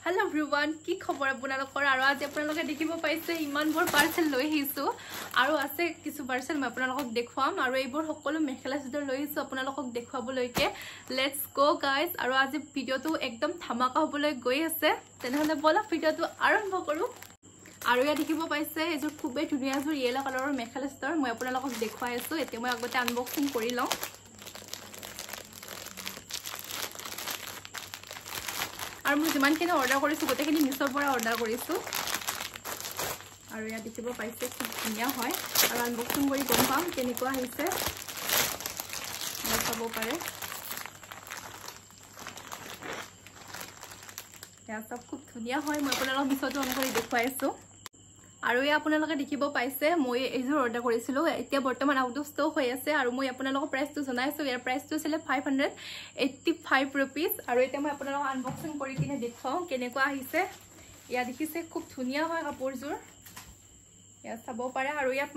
Hello everyone, কি খবৰ আপোনালোকৰ আৰু আজি আপোনালোকে দেখিব পাইছে ইমান বৰ পাৰ্সেল লৈ আহিছো আৰু আছে কিছু পাৰ্সেল মই আপোনালোকক দেখুৱাম আৰু এইবোৰ সকলো মেখেলা চাদৰ লৈ আহিছো আপোনালোকক দেখুৱাবলৈকে লেটস গো গাইজ আৰু আজি ভিডিওটো একদম ধামাকা হ'বলৈ গৈ আছে তেনেহলে বলা ভিডিওটো আৰম্ভ কৰো আৰু ইয়া দেখিব পাইছে এজোৰ খুবেই ধুনীয়া জোৰ ইয়েলো কালাৰৰ মেখেলা চাদৰ মই আপোনালোকক দেখুৱাই আছো এতিয়া মই আগতে আনবক্সিং কৰি লওঁ আৰু মই যিমানখিনি অৰ্ডাৰ কৰিছো গোটেইখিনি মিছৰ পৰা অৰ্ডাৰ কৰিছো আৰু ইয়া দেখিব পাইছে খুব ধুনীয়া হয় আৰু আনবক্সিং কৰি গম পাম কেনেকুৱা হৈছে চাব পাৰে ইয়া সব খুব ধুনীয়া হয় মই আপোনালোকক মিছৰটো অন কৰি দেখুৱাই আছো আৰু ইয়া আপোনালোকে দেখিব পাইছে মই এইযোৰ অৰ্ডাৰ কৰিছিলো এতিয়া বৰ্তমান আউট অফ ষ্টক হৈ আছে আৰু মই আপোনালোকক প্ৰাইসটো জনাইছো ইয়াৰ প্ৰাইসটো আছিল 585 रुपीस আৰু এতিয়া মই আপোনালোকক আনবক্সিং কৰি কিনে দেখুৱাও কেনেকুৱা আহিছে ইয়া দেখিছে খুব ধুনীয়া হয় কাপোৰযোৰ ইয়া চাব পাৰে আৰু ইয়াত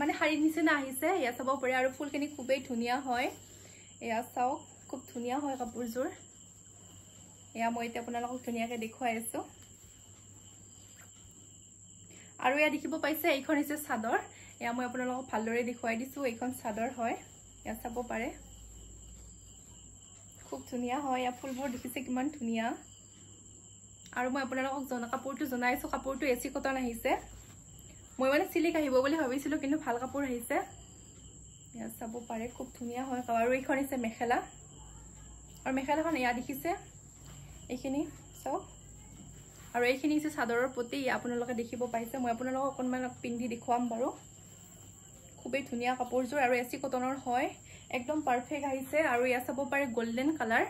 মানে শাৰী নিচিনা আহিছে ইয়া চাব পাৰে আৰু ফুলখিনি খুবেই ধুনীয়া হয় ইয়া চাও খুব ধুনীয়া হয় কাপোৰযোৰ ইয়া মই এতিয়া আপোনালোকক ধুনীয়াকৈ দেখুৱাই আছো আৰু ইয়া দেখিব পাইছে এইখন হৈছে চাদৰ ইয়া মই আপোনালোকক ভালদৰে দেখুৱাই দিছো এইখন চাদৰ হয় ইয়া চাব পাৰে খুব ধুনীয়া হয় ইয়া ফুলবোৰ দেখিছে কিমান ধুনীয়া আৰু মই আপোনালোকক কাপোৰটো জনাইছো কাপোৰটো এচি কটন আহিছে মই মানে সিলিক আহিব বুলি ভাবিছিলো কিন্তু ভাল কাপোৰ আহিছে ইয়া চাব পাৰে খুব ধুনীয়া হয় আৰু এইখন হৈছে মেখেলা আৰু মেখেলাখন ইয়া দেখিছে এইখিনি চাও আৰু এইখিনি হৈছে চাদৰৰ পটি আপোনালোকে দেখিব পাইছে মই আপোনালোকক অকনমান পিন্ধি দেখুৱাম বাৰু খুবেই ধুনীয়া কাপোৰযোৰ আৰু এচি কটনৰ হয় একদম পাৰফেক্ট আহিছে আৰু ইয়া চাব পাৰে গোল্ডেন কালাৰ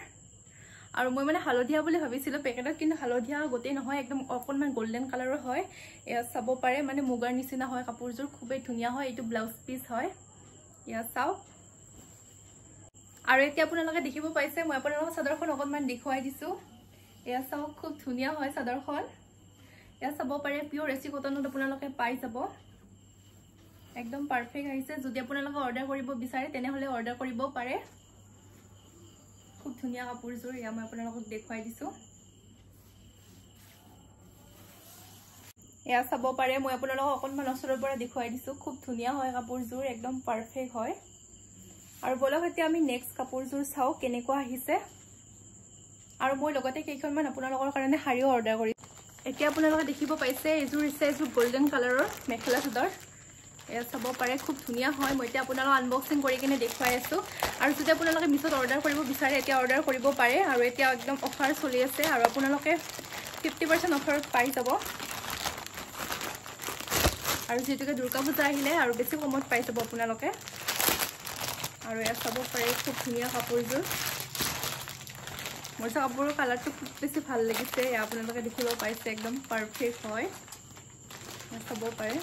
আৰু মই মানে হালধীয়া বুলি ভাবিছিলো পেকেটত কিন্তু হালধীয়া গোটেই নহয় একদম অকনমান গোল্ডেন কালাৰৰ হয় ইয়া চাব পাৰে মানে মুগাৰ নিচিনা হয় কাপোৰযোৰ খুবেই ধুনীয়া হয় এইটো ব্লাউজ পিস হয় ইয়া চাও আৰু এতিয়া আপোনালোকে দেখিব পাইছে মই আপোনালোকক চাদৰখন অকনমান দেখুৱাই দিছো ইয়া চাও খুব ধুনীয়া হয় চাদৰখন ইয়া চাব পাৰে পিওৰ এচি কটনত আপোনালোকে পাই যাব একদম পাৰফেক্ট আহিছে যদি আপোনালোকে অৰ্ডাৰ কৰিব বিচাৰে তেনেহলে অৰ্ডাৰ কৰিব পাৰে খুব ধুনীয়া কাপোৰযোৰ ইয়া মই আপোনালোকক দেখুৱাই দিছো ইয়া চাব পাৰে মই আপোনালোকক অকনমান ওচৰৰ পৰা দেখুৱাই দিছো খুব ধুনীয়া হয় কাপোৰযোৰ একদম পাৰফেক্ট হয় আৰু বলক এতিয়া আমি নেক্সট কাপোৰযোৰ চাও কেনেকুৱা আহিছে আৰু মই লগতে কেইখনমান আপোনালোকৰ কাৰণে শাৰীও অৰ্ডাৰ কৰি এতিয়া আপোনালোকে দেখিব পাইছে এযোৰ গোল্ডেন কালাৰৰ মেখেলা চাদৰ এয়া চাব পাৰে খুব ধুনীয়া হয় মই এতিয়া আপোনালোকক আনবক্সিং কৰি কিনে দেখুৱাই আছো আৰু যদি আপোনালোকে মিছত অৰ্ডাৰ কৰিব বিচাৰে এতিয়া অৰ্ডাৰ কৰিব পাৰে আৰু এতিয়া একদম অফাৰ চলি আছে আৰু আপোনালোকে 50% অফাৰত পাই যাব আৰু যেতুকে দুৰ্গা পূজা আহিলে আৰু বেছি কমত পাই যাব আপোনালোকে আৰু এয়া চাব পাৰে খুব ধুনীয়া কাপোৰযোৰ মোৰ কাপোৰৰ কালাৰটো খুব বেছি ভাল লাগিছে আপোনালোকে দেখিব পাইছে একদম পাৰফেক্ট হয় চাব পাৰে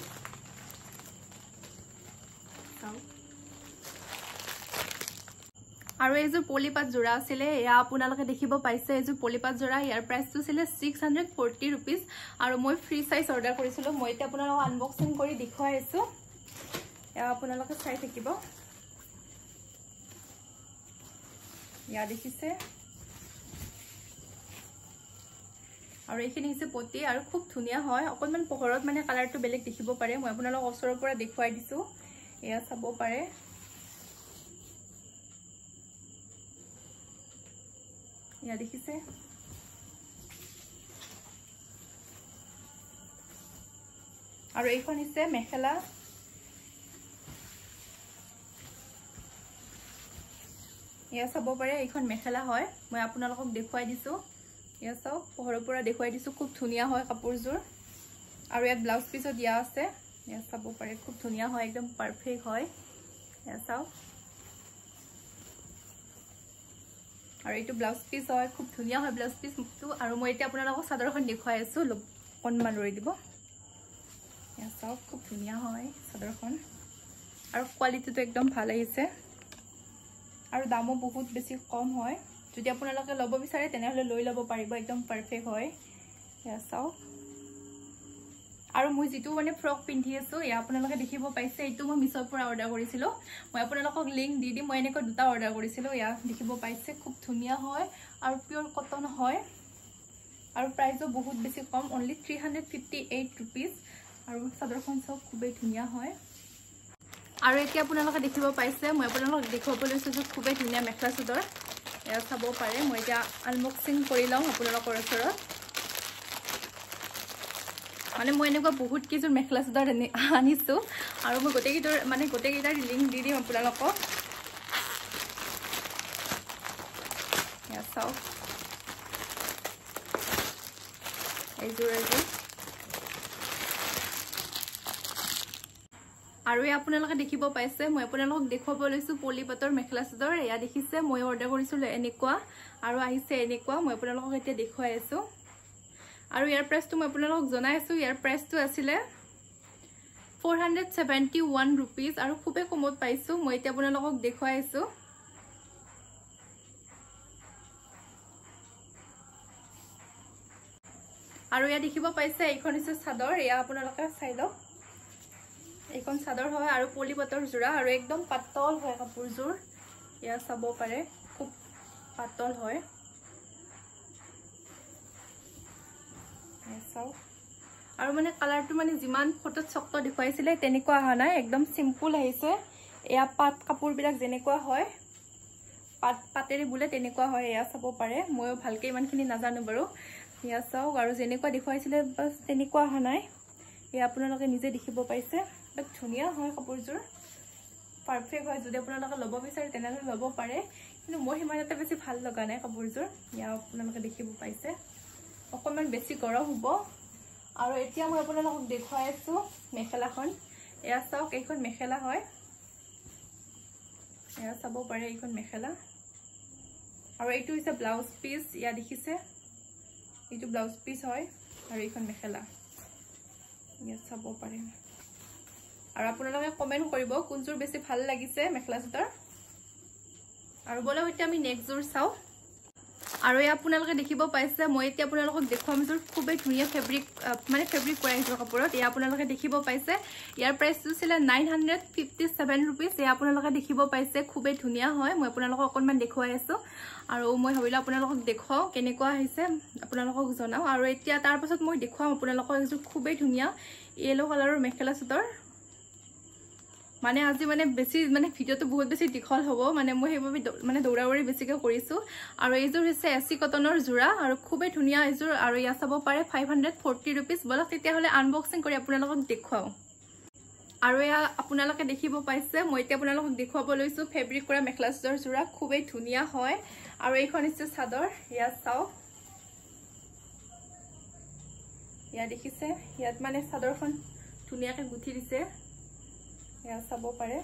আৰু এইযোৰ পলিপাত জোৰা আছিলে ইয়া আপোনালোকে দেখিব পাইছে এইযোৰ পলিপাত জোৰা ইয়াৰ প্ৰাইসটো ছিল 640 रुपीस আৰু মই ফ্ৰী সাইজ অৰ্ডাৰ কৰিছিলো মই এতিয়া আপোনালোকক আনবক্সিং কৰি দেখুৱাই আছো ইয়া আপোনালোকে চাই থাকিব ইয়া দেখিছে আৰু এইখিনি হৈছে পটি আৰু খুব ধুনীয়া হয় অকনমান পোহৰত মানে কালাৰটো বেলেগ দেখিব পাৰে মই আপোনালোকক ওচৰৰ পৰা দেখুৱাই দিছো এয়া চাব পাৰে ইয়া দেখিছে আৰু এইখন হৈছে মেখেলা ইয়া চাব পাৰে এইখন মেখেলা হয় মই আপোনালোকক দেখুৱাই দিছো ইয়া চাও পোহৰৰ পৰা দেখুৱাই দিছো খুব ধুনীয়া হয় কাপোৰযোৰ আৰু ইয়াত ব্লাউজ পিসো দিয়া আছে ইয়া চাব পাৰে খুব ধুনীয়া হয় একদম পাৰফেক্ট হয় ইয়া চাও আৰু এইটো ব্লাউজ পিস হয় খুব ধুনীয়া হয় ব্লাউজ পিসটো আৰু মই এতিয়া আপোনালোকক চাদৰখন দেখুৱাই আছো অকনমান ৰৈ দিব ইয়া চাও খুব ধুনীয়া হয় চাদৰখন আৰু কোৱালিটিটো একদম ভাল আহিছে আৰু দামো বহুত বেছি কম হয় যদি আপোনালোকে ল'ব বিচাৰে তেনেহলে লৈ ল'ব পাৰিব একদম পাৰফেক্ট হয় ইয়া চাও আৰু মই যেটো মানে ফ্ৰক পিন্ধি আছো ইয়া আপোনালোকে দেখিব পাইছে এইটো মই মিছৰ পৰা অৰ্ডাৰ কৰিছিলো মই আপোনালোকক লিংক দি দিম মই এনেকৈ দুটা অৰ্ডাৰ কৰিছিলো ইয়া দেখিব পাইছে খুব ধুনীয়া হয় আৰু পিওৰ কটন হয় আৰু প্ৰাইসও বহুত বেছি কম, অনলি 358 रुपीस। আৰু চাদৰখন সব খুবেই ধুনীয়া হয়। আৰু এতিয়া আপোনালোকে দেখিব পাইছে মই আপোনালোকক দেখুৱাবলৈ লৈছো যে খুবেই ধুনীয়া মেখেলা চাদৰ। এয়া চাব পাৰে, মই এতিয়া আনবক্সিং কৰি লওঁ আপোনালোকৰ ওচৰত। মানে মই এনেকুৱা বহুত কিছু মেখেলা চাদৰ আনিছো আৰু মই গোটেইকেইটাৰ লিংক দি দিম আপোনালোকক। এয়া চাওক, এইযোৰ আৰু এই আপোনালোকে দেখিব পাইছে মই আপোনালোকক দেখুৱাব লৈছো পলিপাটৰ মেখেলা চাদৰ। এয়া দেখিছে মই অৰ্ডাৰ কৰিছিলো এনেকুৱা আৰু আহিছে এনেকুৱা। মই আপোনালোকক এতিয়া দেখুৱাই আছো আৰু ইয়াৰ প্ৰাইসটো মই আপোনালোকক জনাই আছো। ইয়াৰ প্ৰাইসটো আছিলে 471 रुपीस আৰু খুবেই কমত পাইছো। মই এতিয়া আপোনালোকক দেখুৱাই আছো। আৰু ইয়া দেখিব পাইছে এইখন হৈছে চাদৰ। এয়া আপোনালোকে চাই লওক, এইখন চাদৰ হয় আৰু পলিপাটৰ যোৰা আৰু একদম পাতল হয় কাপোৰযোৰ। এয়া চাব পাৰে, খুব পাতল হয়। আৰু মানে কালাৰটো মানে যিমান ফটোত চক্ত দেখুৱাইছিলে তেনেকুৱা অহা নাই, একদম সিম্পল আহিছে। এয়া পাট কাপোৰবিলাক যেনেকুৱা হয়, পাতেৰে বুলে তেনেকুৱা হয়। এয়া চাব পাৰে, ময়ো ভালকে ইমানখিনি নাজানো বাৰু। এয়া চাওক, আৰু যেনেকুৱা দেখুৱাইছিলে বাছ তেনেকুৱা অহা নাই। এয়া আপোনালোকে নিজে দেখিব পাইছে, ধুনীয়া হয় কাপোৰযোৰ, পাৰফেক্ট হয়। যদি আপোনালোকে ল'ব বিচাৰে তেনেহ'লে ল'ব পাৰে, কিন্তু মই সিমান এটা বেছি ভাল লগা নাই কাপোৰযোৰ। এয়া আপোনালোকে দেখিব পাইছে, অকণমান বেছি গৰম হ'ব। আৰু এতিয়া মই আপোনালোকক দেখুৱাই আছো মেখেলাখন। এয়া চাওক, এইখন মেখেলা হয়। এয়া চাব পাৰে, এইখন মেখেলা আৰু এইটো হৈছে ব্লাউজ পিচ। এয়া দেখিছে, এইটো ব্লাউজ পিচ হয় আৰু এইখন মেখেলা। ইয়াত চাব পাৰে আৰু আপোনালোকে কমেন্ট কৰিব কোনযোৰ বেছি ভাল লাগিছে মেখেলা চাদৰ। আৰু বলক এতিয়া আমি নেক্সট যোৰ চাও। আৰু এই আপোনালোকে দেখিব পাইছে মই এতিয়া আপোনালোকক দেখুৱাম যোৰ খুবেই ধুনীয়া ফেব্ৰিক কৰা এইযোৰ কাপোৰত। এয়া আপোনালোকে দেখিব পাইছে, ইয়াৰ প্ৰাইসটো ছিল 957 रुपीस। এয়া আপোনালোকে দেখিব পাইছে, খুবেই ধুনীয়া হয়। মই আপোনালোকক অকণমান দেখুৱাই আছো আৰু মই ভাবিলো আপোনালোকক দেখুৱাও কেনেকুৱা আহিছে, আপোনালোকক জনাও। আৰু এতিয়া তাৰ পাছত মই দেখুৱাম আপোনালোকক এইযোৰ খুবেই ধুনীয়া ইয়েলো কালাৰৰ মেখেলা চাদৰ। মানে আজি বেছি ভিডিওটো বহুত বেছি দীঘল হ'ব, মই সেইভাবে দৌৰাদৌৰি বেছিকৈ কৰিছো। আৰু এইযোৰ হৈছে এচি কটনৰ যোৰা আৰু খুবেই ধুনীয়া এইযোৰ। আৰু ইয়া চাব পাৰে 540 रुपीस। বলক তেতিয়াহ'লে আনবক্সিং কৰি আপোনালোকক দেখুৱাও। আৰু এয়া আপোনালোকে দেখিব পাইছে মই এতিয়া আপোনালোকক দেখুৱাব লৈছো ফেব্ৰিক কৰা মেখেলা চাদৰ যোৰা, খুবেই ধুনীয়া হয়। আৰু এইখন হৈছে চাদৰ। ইয়া চাওক, ইয়া দেখিছে, ইয়াত চাদৰখন ধুনীয়াকৈ গুঠি দিছে। এয়া চাব পাৰে,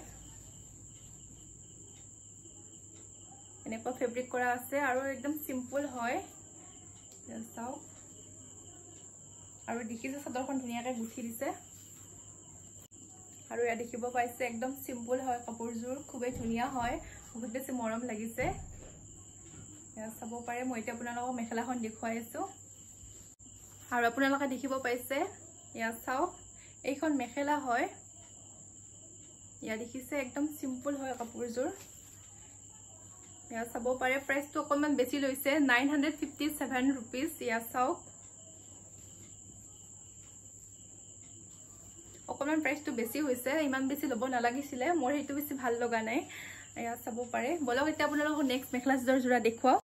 এনেকুৱা ফেব্ৰিক কৰা আছে আৰু একদম সিম্পল হয়। চাওক, আৰু দেখিছে চাদৰখন ধুনীয়াকৈ গুঠি দিছে। আৰু এয়া দেখিব পাইছে একদম সিম্পল হয় কাপোৰযোৰ, খুবেই ধুনীয়া হয়, বহুত বেছি মৰম লাগিছে। এয়া চাব পাৰে, মই এতিয়া আপোনালোকক মেখেলাখন দেখুৱাই আছো। আৰু আপোনালোকে দেখিব পাইছে, এয়া চাওক, এইখন মেখেলা হয়। ইয়া দেখিছে একদম সিম্পল হয় কাপোৰযোৰ। ইয়া চাব পাৰে, প্ৰাইসটো অকণমান বেছি লৈছে 957 रुपीस। ইয়া চাওক, অকণমান প্ৰাইসটো বেছি হৈছে, ইমান বেছি ল'ব নালাগিছিলে, মোৰ সেইটো বেছি ভাল লগা নাই। এয়া চাব পাৰে। বলক এতিয়া আপোনালোকক নেক্সট মেখেলা চাদৰ যোৰা দেখুৱাও।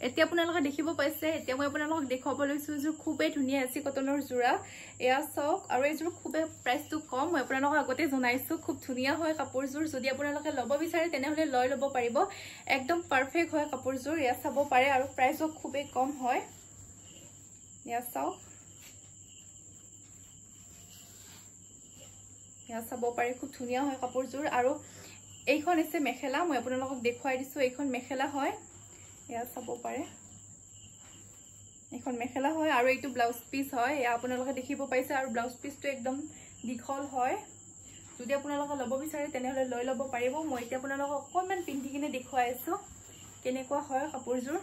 এতিয়া আপোনালোকে দেখিব পাইছে, এতিয়া মই আপোনালোকক দেখুৱাব লৈছো যোৰ খুবেই ধুনীয়া এচি কটনৰ যোৰা। এয়া চাওক, আৰু এইযোৰ খুবেই প্ৰাইসটো কম, মই আপোনালোকক আগতে জনাইছো, খুব ধুনীয়া হয় কাপোৰযোৰ। যদি আপোনালোকে ল'ব বিচাৰে তেনেহ'লে লৈ ল'ব পাৰিব, একদম পাৰফেক্ট হয় কাপোৰযোৰ। এয়া চাব পাৰে, আৰু প্ৰাইসও খুবেই কম হয়। এয়া চাওক, এয়া চাব পাৰে, খুব ধুনীয়া হয় কাপোৰযোৰ। আৰু এইখন হৈছে মেখেলা, মই আপোনালোকক দেখুৱাই দিছো, এইখন মেখেলা হয়। এয়া চাব পাৰে, এইখন মেখেলা হয় আৰু এইটো ব্লাউজ পিচ হয়। এয়া আপোনালোকে দেখিব পাইছে, আৰু ব্লাউজ পিচটো একদম দীঘল হয়। যদি আপোনালোকে ল'ব বিচাৰে তেনেহ'লে লৈ ল'ব পাৰিব। মই এতিয়া আপোনালোকক অকণমান পিন্ধি কিনে দেখুৱাই আছো কেনেকুৱা হয় কাপোৰযোৰ।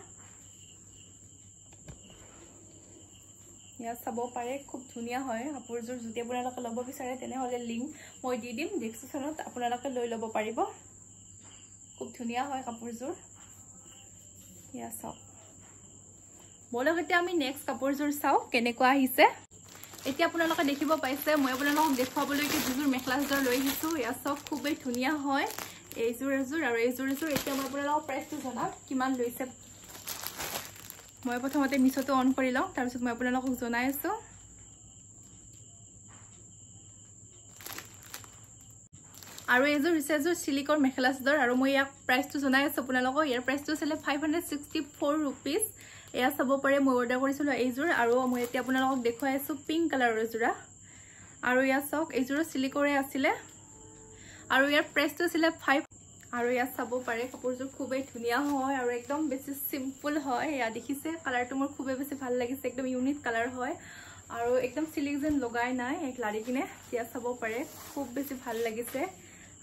ইয়া চাব পাৰে, খুব ধুনীয়া হয় কাপোৰযোৰ। যদি আপোনালোকে ল'ব বিচাৰে তেনেহ'লে লিংক মই দি দিম ডেছক্ৰিপশ্যনত, আপোনালোকে লৈ ল'ব পাৰিব। খুব ধুনীয়া হয় কাপোৰযোৰ। ইয়া চাওক, বলক এতিয়া আমি নেক্সট কাপোৰযোৰ চাও কেনেকুৱা আহিছে এতিয়া আপোনালোকে দেখিব পাইছে মই আপোনালোকক দেখুৱাবলৈ যিযোৰ মেখেলাযোৰ লৈ আহিছো ইয়া সব খুবেই ধুনীয়া হয় এইযোৰ আৰু এইযোৰ এতিয়া মই আপোনালোকক প্ৰাইচটো জনাম কিমান লৈছে মই প্ৰথমতে মিছটো অন কৰি লওঁ তাৰ পিছত মই আপোনালোকক জনাই আছো আৰু এইযোৰ হৈছে সিলিকৰ মেখেলাযোৰ আৰু মই ইয়াক প্ৰাইচটো জনাই আছো আপোনালোকক ইয়াৰ প্ৰাইচটো আছিল 564 रुपीस এয়া চাব পাৰে মই অৰ্ডাৰ কৰিছিলো এইযোৰ আৰু মই এতিয়া আপোনালোকক দেখুৱাই আছো পিংক কালাৰৰ যোৰা আৰু ইয়া সক এইযোৰ সিলিকৰে আছিল আৰু ইয়াৰ প্ৰাইচটো আছিল 5 আৰু ইয়া চাব পাৰে কাপোৰযোৰ খুবেই ধুনীয়া হয় আৰু একদম বেছি সিম্পল হয় ইয়া দেখিছে কালাৰটো মোৰ খুবেই বেছি ভাল লাগিছে একদম ইউনিক কালাৰ হয় আৰু একদম সিলিক যেন লগাই নাই এক লাৰি কিনে ইয়া চাব পাৰে খুব বেছি ভাল লাগিছে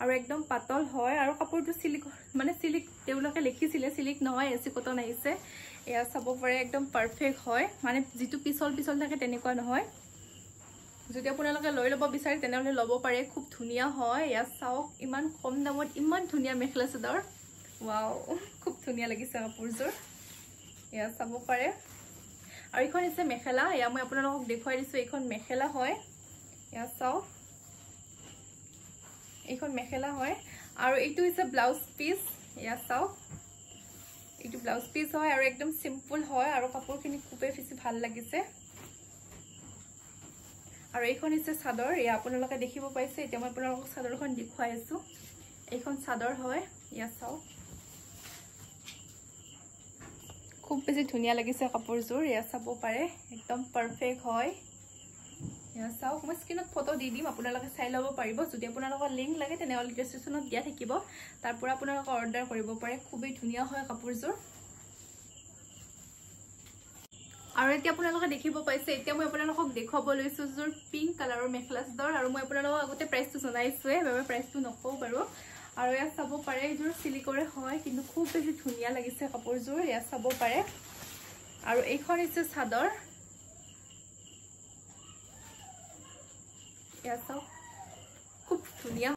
আৰু একদম পাতল হয় আৰু কাপোৰটো সিলিক মানে সিলিক তেওলকে লিখিছিলে সিলিক নহয় এসি কটন আহিছে এয়া চাব পাৰে একদম পাৰফেক্ট হয় মানে যেটো পিছল থাকে তেনেকুৱা নহয় যদি আপোনালোকে লৈ লব বিচাৰে তেনেহলে লব পাৰে খুব ধুনীয়া হয় ইয়া চাওক ইমান কম দামত ইমান ধুনীয়া মেখেলা চাদৰ ওয়াও খুব ধুনীয়া লাগিছে কাপোৰযোৰ ইয়া চাব পাৰে আৰু এখন আছে মেখেলা ইয়া মই আপোনালোকক দেখুৱাই দিছো এখন মেখেলা হয় ইয়া চাওক এখন মেখেলা হয় আৰু এইটো হৈছে ব্লাউজ পিস ইয়া চাওক এইটো ব্লাউজ পিস হয় আৰু একদম সিম্পল হয় আৰু কাপোৰখিনি খুবেই বেছি ভাল লাগিছে আৰু এইখন হৈছে চাদৰ ইয়া আপোনালোকে দেখিব পাইছে এতিয়া মই আপোনালোকক চাদৰখন দেখুৱাই আছো এইখন চাদৰ হয় ইয়া চাওক খুব বেছি ধুনীয়া লাগিছে কাপোৰযোৰ ইয়া চাব পাৰে একদম পাৰফেক্ট হয় ইয়া চাওক মই স্ক্ৰিনত ফটো দি দিম আপোনালোকে চাই ল'ব পাৰিব যদি আপোনালোকৰ লিংক লাগে তেনেহলে ডেসক্ৰিপচনত দিয়া থাকিব তাৰ পৰা আপোনালোকে অৰ্ডাৰ কৰিব পাৰে খুবেই ধুনীয়া হয় কাপোৰযোৰ আৰু এতিয়া আপোনালোকে দেখিব পাইছে এতিয়া মই আপোনালোকক দেখুৱাব লৈছো যোৰ পিংক কালাৰৰ মেখেলা চাদৰ আৰু মই আপোনালোকক আগতে প্ৰাইচটো জনাইছোৱে বাবে প্ৰাইচটো নকও বাৰু আৰু ইয়া চাব পাৰে যোৰ সিলিকৰে হয় কিন্তু খুব বেছি ধুনীয়া লাগিছে কাপোৰযোৰ ইয়া চাব পাৰে আৰু এইখন হৈছে চাদৰ ইয়া চাওক খুব ধুনীয়া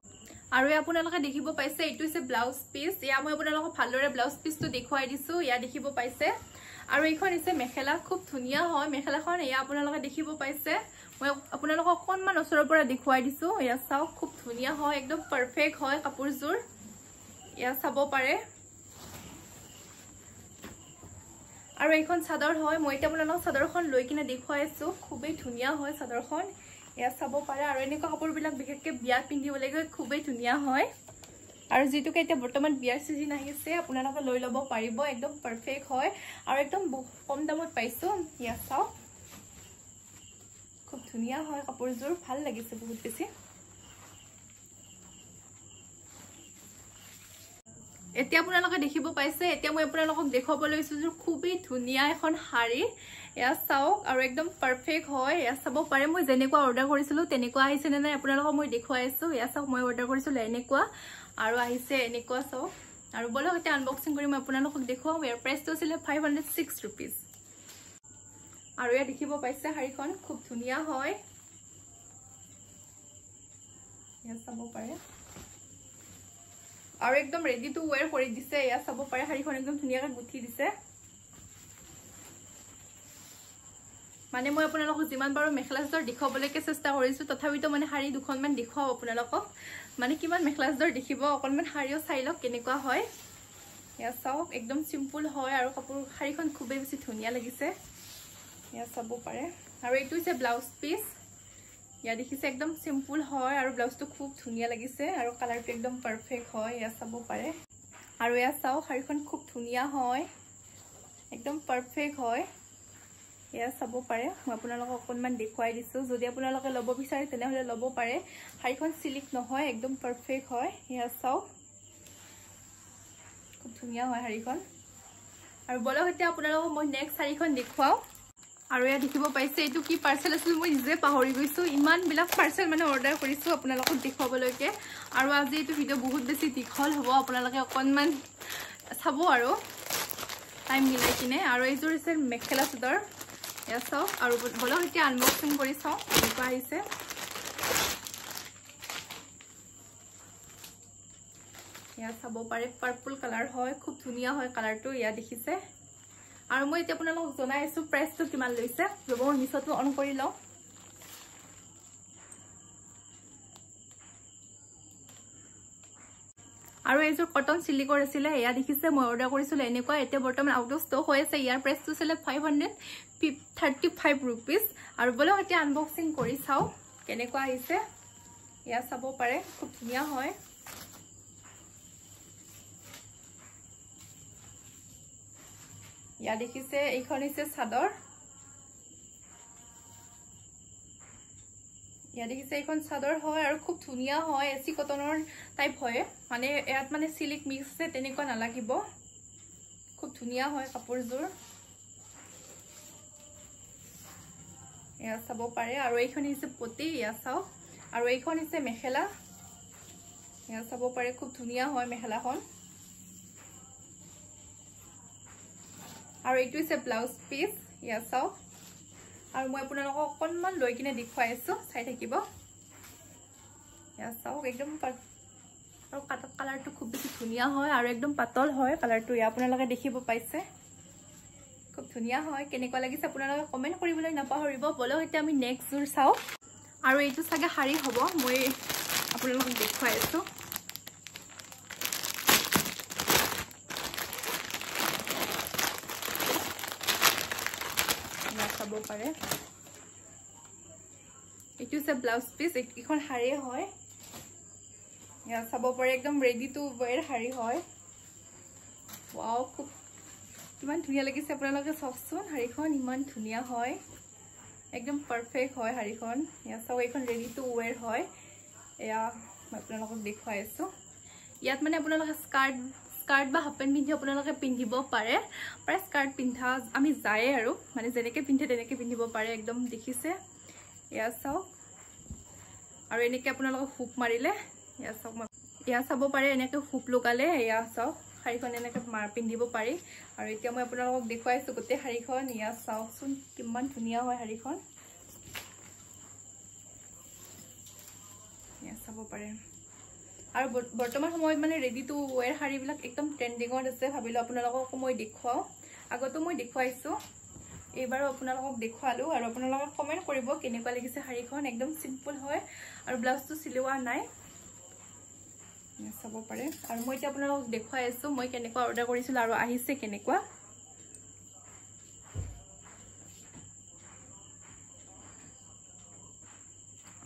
আৰু আপোনালোকে দেখিব পাইছে এইটো হৈছে ব্লাউজ পিস ইয়া মই আপোনালোকক ভালদৰে ব্লাউজ পিসটো দেখুৱাই দিছো ইয়া দেখিব পাইছে আৰু এইখন হৈছে মেখেলা খুব ধুনীয়া হয় মেখেলাখন ইয়া আপোনালোকে দেখিব পাইছে মই আপোনালোকক কোনমান ওচৰৰ পৰা দেখুৱাই দিছো ইয়া চাওক খুব ধুনীয়া হয় একদম পাৰফেক্ট হয় কাপোৰযোৰ ইয়া চাব পাৰে আৰু এইখন চাদৰ হয় মই এতিয়া আপোনালোকক চাদৰখন লৈ কিনে দেখুৱাই আছো খুবেই ধুনীয়া হয় চাদৰখন ইয়া চাব পাৰে আৰু এনেকুৱা কাপোৰবিলাক বিশেষকৈ বিয়াত পিন্ধিবলৈ খুবেই ধুনীয়া হয় আৰু যেটো এতিয়া বৰ্তমান বিয়াৰ সিজন আহিছে আপোনালোকে লৈ লব পাৰিব একদম পাৰফেক্ট হয় আৰু একদম কম দামত পাইছো ইয়া চাওক খুব ধুনীয়া হয় কাপোৰযোৰ ভাল লাগিছে বহুত বেছি এতিয়া আপোনালোকে দেখিব পাইছে এতিয়া মই আপোনালোকক দেখুৱাব লৈছো যে খুবেই ধুনীয়া এখন শাৰী ইয়া চাওক আৰু একদম পাৰফেক্ট হয় ইয়া চাব পাৰে মই যেনেকুৱা অৰ্ডাৰ কৰিছিলো তেনেকুৱা আহিছে নে নাই আপোনালোকক মই দেখুৱাই আছো ইয়া চাওক মই অৰ্ডাৰ কৰিছিলো এনেকুৱা আৰু আহিছে এনেকুৱা চাওক আৰু বলক এটা আনবক্সিং কৰি মই আপোনালোকক দেখুৱাম ইয়াৰ প্ৰাইচটো আছিল 506 रुपीस আৰু ইয়া দেখিব পাইছে শাৰীখন খুব ধুনীয়া হয় ইয়া চাব পাৰে আৰু একদম ৰেডি টু ওয়্যাৰ কৰি দিছে ইয়া চাব পাৰে শাৰীখন একদম ধুনীয়াকৈ গুঠি দিছে মানে মই আপোনালোকক যিমান বাৰো মেখেলা চাদৰ দেখুৱাবলৈকে চেষ্টা কৰিছো তথাপিতো মানে শাৰী দুখনমান দেখুৱাও আপোনালোকক মানে কিমান মেখেলা চাদৰ দেখিব অকনমান শাৰীও চাই লওক কেনেকুৱা হয় ইয়া চাওক একদম সিম্পল হয় আৰু কাপোৰ শাৰীখন খুবেই বেছি ধুনীয়া লাগিছে ইয়া চাব পাৰে আৰু এইটো হৈছে ব্লাউজ পিস ইয়া দেখিছে একদম সিম্পল হয় আৰু ব্লাউজটো খুব ধুনীয়া লাগিছে আৰু কালাৰটো একদম পাৰফেক্ট হয় ইয়া চাব পাৰে আৰু ইয়া চাও শাৰীখন খুব ধুনীয়া হয় একদম পাৰফেক্ট হয় ইয়া চাব পাৰে মই আপোনালোকক অকনমান দেখুৱাই দিছো যদি আপোনালোকে লব বিচাৰে তেনেহলে লব পাৰে শাৰীখন সিলিক নহয় একদম পাৰফেক্ট হয় ইয়া চাও খুব ধুনীয়া হয় শাৰীখন আৰু বলক এতিয়া আপোনালোকক মই নেক্সট শাৰীখন দেখুৱাও আৰু ইয়া দেখিব পাইছে এইটো কি পাৰ্সেল আছিল মই নিজে পাহৰি গৈছো ইমান বিলাক পাৰ্সেল মানে অৰ্ডাৰ কৰিছো আপোনালোকক দেখুৱাবলৈকে আৰু আজি এইটো ভিডিও বহুত বেছি দীঘল হ'ব আপোনালোকে অকনমান চাব আৰু টাইম মিলাই কিনে আৰু এইযোৰ হৈছে মেখেলা চাদৰ ইয়া চাওক আৰু বলক এতিয়া আনবক্সিং কৰি চাও এনেকুৱা আহিছে ইয়া চাব পাৰে পাৰ্পল কালাৰ হয় খুব ধুনীয়া হয় কালাৰটো ইয়া দেখিছে আৰু মই এতিয়া আপোনালোকক জনাই আছো প্ৰাইচটো কিমান লৈছে ৰব মই মিছটো অন কৰি লওঁ আৰু এইযোৰ কটন সিলিকৰ আছিল এয়া দেখিছে মই অৰ্ডাৰ কৰিছিল এনেকুৱা এতিয়া বৰ্তমান আউট অফ ষ্টক হৈ আছে ইয়াৰ প্ৰাইচটো ছিল 535 रुपीस আৰু বলক এতিয়া আনবক্সিং কৰি চাও কেনেকুৱা আহিছে ইয়া চাব পাৰে খুব ধুনিয়া হয় ইয়া দেখিছে এইখন হৈছে চাদৰ ইয়া দেখিছে এইখন চাদৰ হয় আৰু খুব ধুনিয়া হয় এসি কটনৰ টাইপ হয় মানে ইয়াত মানে সিলিক মিক্স আছে তেনেকুৱা নালাগিব খুব ধুনিয়া হয় কাপোৰযোৰ ইয়া চাব পাৰে আৰু এইখন হৈছে পটি ইয়া চাও আৰু এইখন হৈছে মেখেলা ইয়া চাব পাৰে খুব ধুনিয়া হয় মেখেলাখন আৰু এইটো হৈছে ব্লাউজ পিস ইয়া চাও আৰু মই আপোনালোকক অকনমান লৈ কিনে দেখুৱাই আছো চাই থাকিব ইয়া চাও একদম আৰু কালাৰটো খুব বেছি ধুনিয়া হয় আৰু একদম পাতল হয় কালাৰটো ইয়া আপোনালোকে দেখিব পাইছে খুব ধুনিয়া হয় কেনেকুৱা লাগিছে আপোনালোকে কমেন্ট কৰিবলৈ নাপাহৰিব বলক এতিয়া আমি নেক্সট জোৰ চাও আৰু এইটো সাগে শাৰী হ'ব মই আপোনালোকক দেখুৱাই আছো চাব পাৰে এইটো আছে ব্লাউজ পিস এইখন শাৰী হয় ইয়া চাব পাৰে একদম ৰেডি টু ওয়্যাৰ শাৰী হয় ওয়াও খুব কিমান ধুনিয়া লাগিছে আপোনালোকে চাওকচোন শাৰীখন ইমান ধুনিয়া হয় একদম পাৰফেক্ট হয় শাৰীখন ইয়া চাও এইখন ৰেডি টু ওয়্যাৰ হয় এয়া মই আপোনালোকক দেখুৱাই আছো ইয়াত মানে আপোনালোকে স্কাৰ্ট বা হাফ পেন্ট পিন্ধি আপোনালোকে পিন্ধিব পাৰে প্ৰায় স্কাৰ্ট পিন্ধা আমি যায় আৰু মানে যেনেকে পিন্ধে তেনেকে পিন্ধিব পাৰে একদম দেখিছে ইয়া চাও আৰু এনেকে আপোনালোকে হুক মাৰিলে ইয়া চাও ইয়া চাব পাৰে এনেকে হুক লগালে ইয়া চাও শাৰীখন এনেকে পিন্ধিব পাৰি আৰু এতিয়া মই আপোনালোকক দেখুৱাইছো গোটে শাৰীখন ইয়া চাওকচোন কিমান ধুনিয়া হয় শাৰীখন ইয়া চাব পাৰে আৰু বৰ্তমান সময়ত মানে ৰেডি টু ওয়্যাৰ শাৰীবিলাক একদম ট্ৰেন্ডিঙত আছে ভাবিলো আপোনালোকক মই দেখুৱাও আগতো মই দেখুৱাইছো এইবাৰো আপোনালোকক দেখুৱালো আৰু আপোনালোকে কমেন্ট কৰিব কেনেকুৱা লাগিছে শাৰীখন একদম সিম্পল হয় আৰু ব্লাউজটো সিলোৱা নাই চাব পাৰে আৰু মই এতিয়া আপোনালোকক দেখুৱাই আছো মই কেনেকুৱা অৰ্ডাৰ কৰিছিল আৰু আহিছে কেনেকুৱা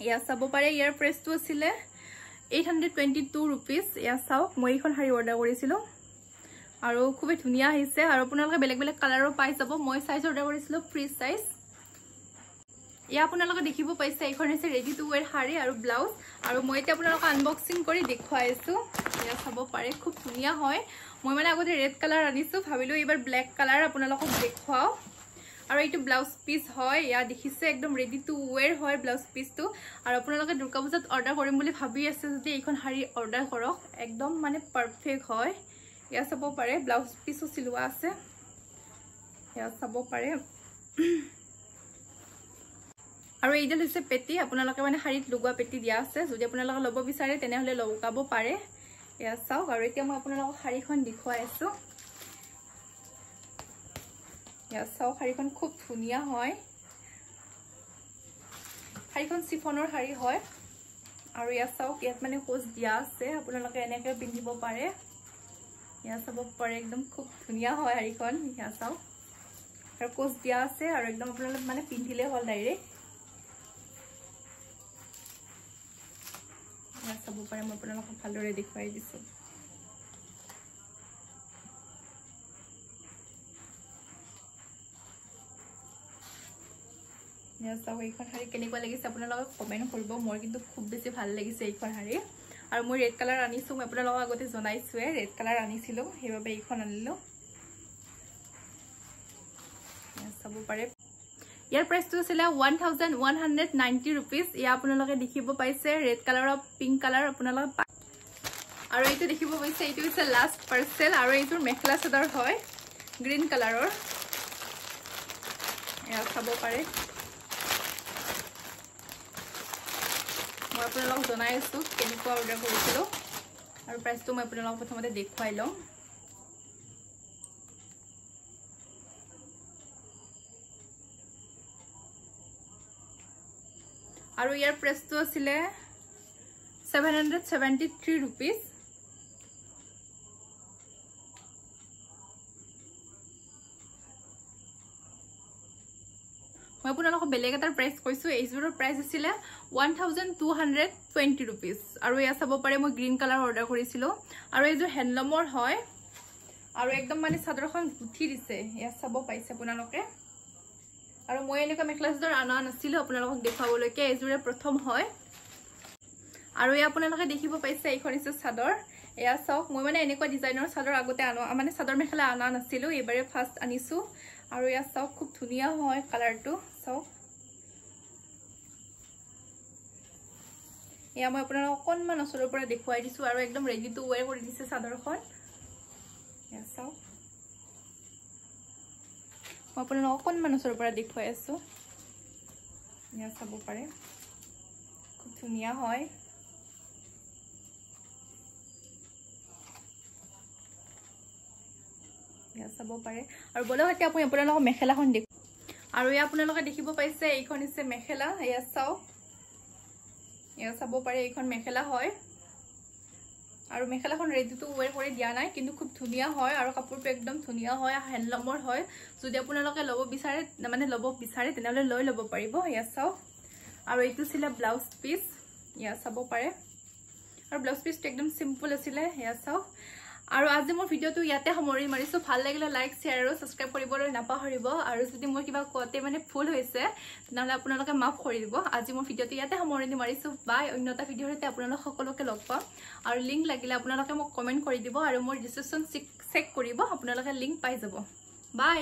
ইয়া চাব পাৰে ইয়াৰ প্ৰাইচটো আছিল 822 रुपीस ইয়া চাওক মই এইখন শাৰী অৰ্ডাৰ কৰিছিলো আৰু খুবই ধুনিয়া আহিছে আৰু আপোনালোকে বেলেগ বেলেগ কালাৰৰ পাই যাব মই সাইজ অৰ্ডাৰ কৰিছিলো ফ্ৰী সাইজ ইয়া আপোনালোকে দেখিব পাইছে এইখন হৈছে ৰেডি টু ওয়্যাৰ শাৰী আৰু ব্লাউজ আৰু মই এতিয়া আপোনালোকক আনবক্সিং কৰি দেখুৱাই আছো ইয়া চাব পাৰে খুব ধুনিয়া হয় মই মানে আগতে ৰেড কালাৰ আনিছো ভাবিলো এবাৰ ব্ল্যাক কালাৰ আপোনালোকক দেখুৱাও আৰু এইটো ব্লাউজ পিস হয় ইয়া দেখিছে একদম ৰেডি টু ওয়্যাৰ হয় ব্লাউজ পিসটো আৰু আপোনালোকে দুৰ্গা পূজাত অৰ্ডাৰ কৰিম বুলি ভাবি আছে যদি এইখন শাৰী অৰ্ডাৰ কৰক একদম মানে পাৰফেক্ট হয় ইয়া চাব পাৰে ব্লাউজ পিসও সিলোৱা আছে ইয়া চাব পাৰে আৰু এইডাল হৈছে পেটি আপোনালোকে মানে শাৰীত লগোৱা পেটি দিয়া আছে যদি আপোনালোকে ল'ব বিচাৰে তেনেহলে লগাব পাৰে ইয়া চাওক আৰু এতিয়া মই আপোনালোকক শাৰীখন দেখুৱাই আছো ইয়া চাওক শাৰীখন খুব ধুনিয়া হয় শাৰীখন চিফনৰ শাৰী হয় আৰু ইয়া চাওক ইয়াত মানে কোচ দিয়া আছে আপোনালোকে এনেকৈ পিন্ধিব পাৰে ইয়া চাব পাৰে একদম খুব ধুনিয়া হয় শাৰীখন ইয়া চাওক আৰু কোচ দিয়া আছে আৰু একদম আপোনালোকে মানে পিন্ধিলে হ'ল ডাইৰেক্ট ইয়া চাব পাৰে মই আপোনালোকক ভালদৰে দেখুৱাই দিছো ইয়া চাওক এইখন শাৰী কেনেকুৱা লাগিছে আপোনালোকে কমেন্ট কৰিব মোৰ কিন্তু খুব বেছি ভাল লাগিছে এইখন শাৰী আৰু মই ৰেড কালাৰ আনিছো মই আপোনালোকক আগতে জনাইছোৱে ৰেড কালাৰ আনিছিলো সেইবাবে এইখন আনিলো ইয়া চাব পাৰে ইয়াৰ প্ৰাইচটো আছিল 1190 रुपीस ইয়া আপোনালোকে দেখিব পাইছে ৰেড কালাৰ আৰু পিংক কালাৰ আপোনালোকে আৰু এইটো দেখিব পাইছে এইটো হৈছে লাষ্ট পাৰ্সেল আৰু এইটো মেখেলা চাদৰ হয় গ্ৰীন কালাৰৰ ইয়া চাব পাৰে মই আপোনালোকক জনাই আছো কেনেকুৱা অৰ্ডাৰ কৰিছিলো আৰু প্ৰাইচটো মই আপোনালোকক প্ৰথমতে দেখুৱাই লম আৰু ইয়াৰ প্ৰাইচটো আছিল 773 rupees মই আপোনালোকক বেলেগ এটাৰ প্ৰাইস কৈছো এইযোৰৰ প্ৰাইস আছিল 1220 rupees আৰু ইয়া চাব পাৰে মই গ্ৰীন কালাৰ অৰ্ডাৰ কৰিছিলো আৰু এইযোৰ হ্যান্ডলমৰ হয় আৰু একদম মানে চাদৰখন গুঠি দিছে ইয়া চাব পাইছে আপোনালোকে আৰু মই এনেকা মেখেলা চাদৰ আনা নাছিলো আপোনালোকক দেখাবলৈকে এইযোৰে প্ৰথম হয় আৰু ইয়া আপোনালোকে দেখিব পাইছে এইখন আছে চাদৰ এয়া চাওক মই মানে এনেকুৱা ডিজাইনৰ চাদৰ আগতে আনো মানে চাদৰ মেখেলা আনা নাছিলো এবাৰে ফাৰ্স্ট আনিছো আৰু ইয়া চাওক খুব ধুনিয়া হয় কালাৰটো চাওক ইয়া মই আপোনালোকক অকনমান ওচৰৰ পৰা দেখুৱাই দিছো আৰু একদম ৰেডি টু ওয়্যাৰ কৰি দিছে চাদৰখন ইয়া চাওক মই আপোনালোকক অকনমান ওচৰৰ পৰা দেখুৱাই আছো ইয়া চাব পাৰে খুব ধুনিয়া হয় ইয়া চাব পাৰে আৰু বলক এতিয়া আপুনি আপোনালোকক মেখেলাখন দেখ আৰু ইয়া আপোনালোকে দেখিব পাইছে এইখন আছে মেখেলা ইয়া চাওক ইয়া চাব পাৰে এইখন মেখেলা হয় আৰু মেখেলাখন ৰেডি টু ওয়্যাৰ কৰি দিয়া নাই কিন্তু খুব ধুনিয়া হয় আৰু কাপোৰটো একদম ধুনিয়া হয় হ্যান্ডলমৰ হয় যদি আপোনালোকে লব বিচাৰে তেনেহলে লৈ লব পাৰিব ইয়া চাওক আৰু এইটো ছিল ব্লাউজ পিস ইয়া চাব পাৰে আৰু ব্লাউজ পিসটো একদম সিম্পল আছিল ইয়া চাওক আৰু আজি মোৰ ভিডিওটো ইয়াতে সামৰি মাৰিছো ভাল লাগিলে লাইক শেয়াৰ আৰু সাবস্ক্ৰাইব কৰিবলৈ নাপাহৰিব আৰু যদি মোৰ কিবা কোৱাতে মানে ভুল হৈছে তেনেহলে আপোনালোকে মাফ কৰি দিব আজি মোৰ ভিডিওটো ইয়াতে সামৰণি মাৰিছো বাই অন্যটা ভিডিওতে আপোনালোক সকলোকে লগ পাম আৰু লিংক লাগিলে আপোনালোকে মোক কমেন্ট কৰি দিব আৰু মোৰ ডিসক্ৰিপচন চেক কৰিব আপোনালোকে লিংক পাই যাব বাই